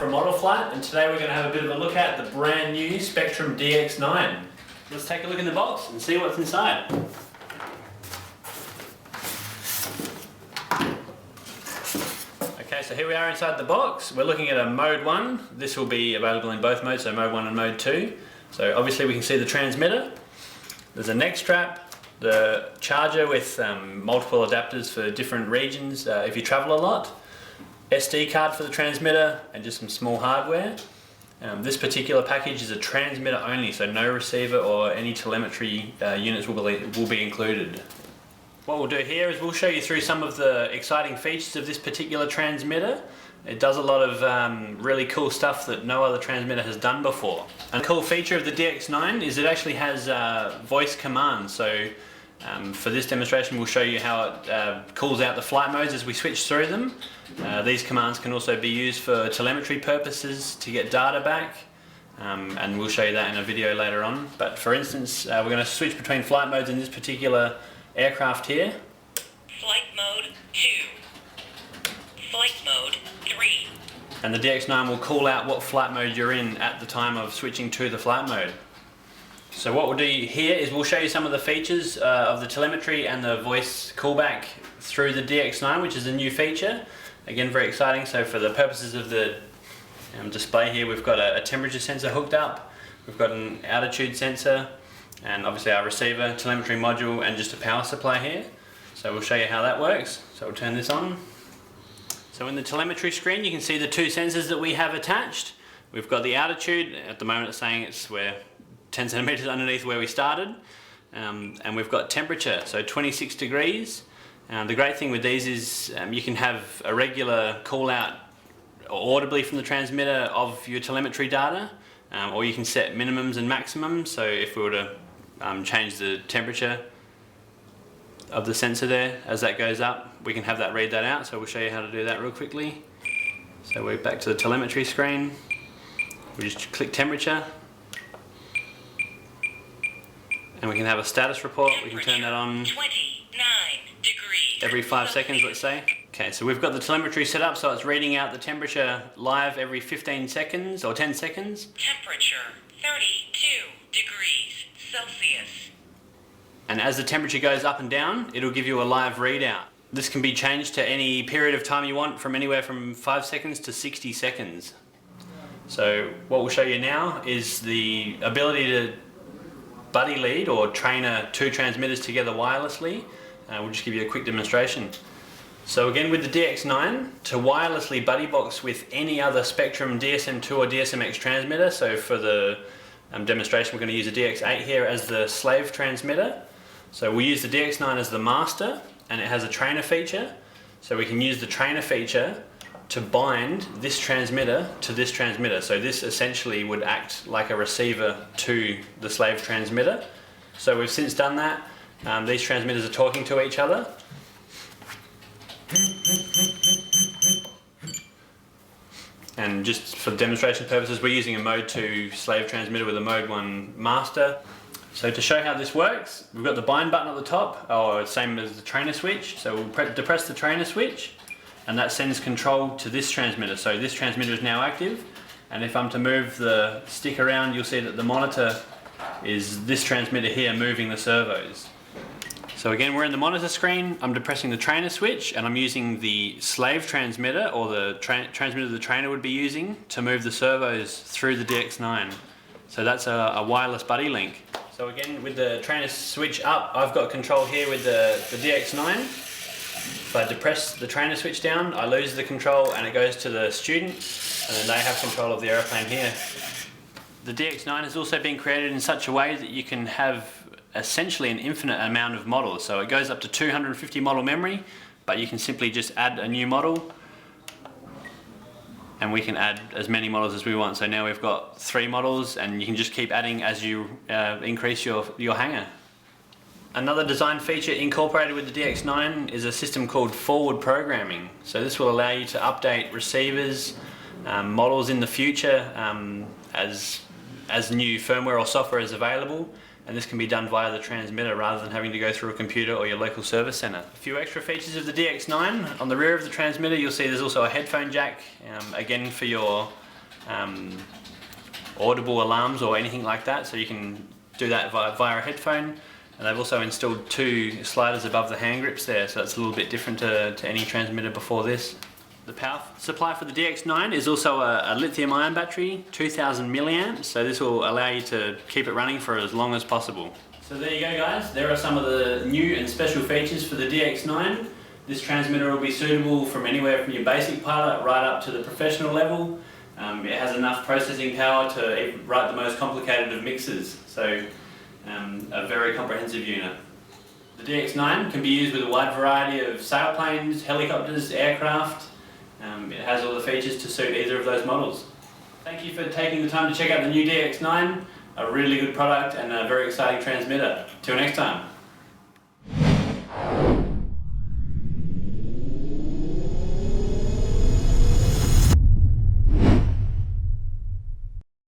from Modelflight, and today we're going to have a bit of a look at the brand new Spektrum DX9. Let's take a look in the box and see what's inside. Okay, so here we are inside the box. We're looking at a Mode 1. This will be available in both modes, so Mode 1 and Mode 2. So obviously we can see the transmitter. There's a neck strap, the charger with multiple adapters for different regions if you travel a lot, SD card for the transmitter, and just some small hardware. This particular package is a transmitter only, so no receiver or any telemetry units will be included. What we'll do here is we'll show you through some of the exciting features of this particular transmitter. It does a lot of really cool stuff that no other transmitter has done before. A cool feature of the DX9 is it actually has voice commands. So for this demonstration we'll show you how it calls out the flight modes as we switch through them. These commands can also be used for telemetry purposes to get data back, and we'll show you that in a video later on. But for instance, we're going to switch between flight modes in this particular aircraft here. Flight mode 2. Flight mode 3. And the DX9 will call out what flight mode you're in at the time of switching to the flight mode. So what we'll do here is we'll show you some of the features of the telemetry and the voice callback through the DX9, which is a new feature. Again, very exciting. So for the purposes of the display here, we've got a temperature sensor hooked up, we've got an altitude sensor, and obviously our receiver, telemetry module, and just a power supply here. So we'll show you how that works. So we'll turn this on. So in the telemetry screen you can see the two sensors that we have attached. We've got the altitude. At the moment it's saying we're 10 centimeters underneath where we started, and we've got temperature, so 26 degrees. The great thing with these is you can have a regular call out audibly from the transmitter of your telemetry data, or you can set minimums and maximums. So if we were to change the temperature of the sensor there as that goes up, we can have that read that out. So we'll show you how to do that real quickly. So we're back to the telemetry screen. We just click temperature, and we can have a status report. We can turn that on 29 degrees. every 5 seconds, let's say. Okay, so we've got the telemetry set up so it's reading out the temperature live every 15 seconds or 10 seconds. Temperature 32 degrees Celsius. And as the temperature goes up and down, it'll give you a live readout. This can be changed to any period of time you want, from anywhere from 5 seconds to 60 seconds. So what we'll show you now is the ability to buddy lead or train two transmitters together wirelessly. We'll just give you a quick demonstration. So again, with the DX9, to wirelessly buddy box with any other Spektrum DSM2 or DSMX transmitter, so for the demonstration we're going to use the DX8 here as the slave transmitter. So we'll use the DX9 as the master, and it has a trainer feature. So we can use the trainer feature to bind this transmitter to this transmitter. So this essentially would act like a receiver to the slave transmitter. So we've since done that. These transmitters are talking to each other. And just for demonstration purposes, we're using a Mode 2 slave transmitter with a Mode 1 master. So to show how this works, we've got the bind button at the top, or same as the trainer switch. So we'll depress the trainer switch, and that sends control to this transmitter. So this transmitter is now active, and if I'm to move the stick around, you'll see that the monitor is this transmitter here moving the servos. So again, we're in the monitor screen. I'm depressing the trainer switch, and I'm using the slave transmitter, or the transmitter the trainer would be using, to move the servos through the DX9. So that's a wireless buddy link. So again, with the trainer switch up, I've got control here with the DX9. If I depress the trainer switch down, I lose the control and it goes to the student, and then they have control of the airplane here. The DX9 has also been created in such a way that you can have essentially an infinite amount of models. So it goes up to 250 model memory, but you can simply just add a new model, and we can add as many models as we want. So now we've got 3 models, and you can just keep adding as you increase your hangar. Another design feature incorporated with the DX9 is a system called forward programming. So this will allow you to update receivers, models in the future as new firmware or software is available, and this can be done via the transmitter rather than having to go through a computer or your local service center. A few extra features of the DX9. On the rear of the transmitter you'll see there's also a headphone jack, again for your audible alarms or anything like that, so you can do that via a headphone. And they've also installed 2 sliders above the hand grips there, so it's a little bit different to any transmitter before this. The power supply for the DX9 is also a lithium ion battery, 2000 milliamps, so this will allow you to keep it running for as long as possible. So there you go guys, there are some of the new and special features for the DX9. This transmitter will be suitable from anywhere from your basic pilot right up to the professional level. It has enough processing power to write the most complicated of mixers, so a very comprehensive unit. The DX9 can be used with a wide variety of sailplanes, helicopters, aircraft. It has all the features to suit either of those models. Thank you for taking the time to check out the new DX9, a really good product and a very exciting transmitter. Till next time.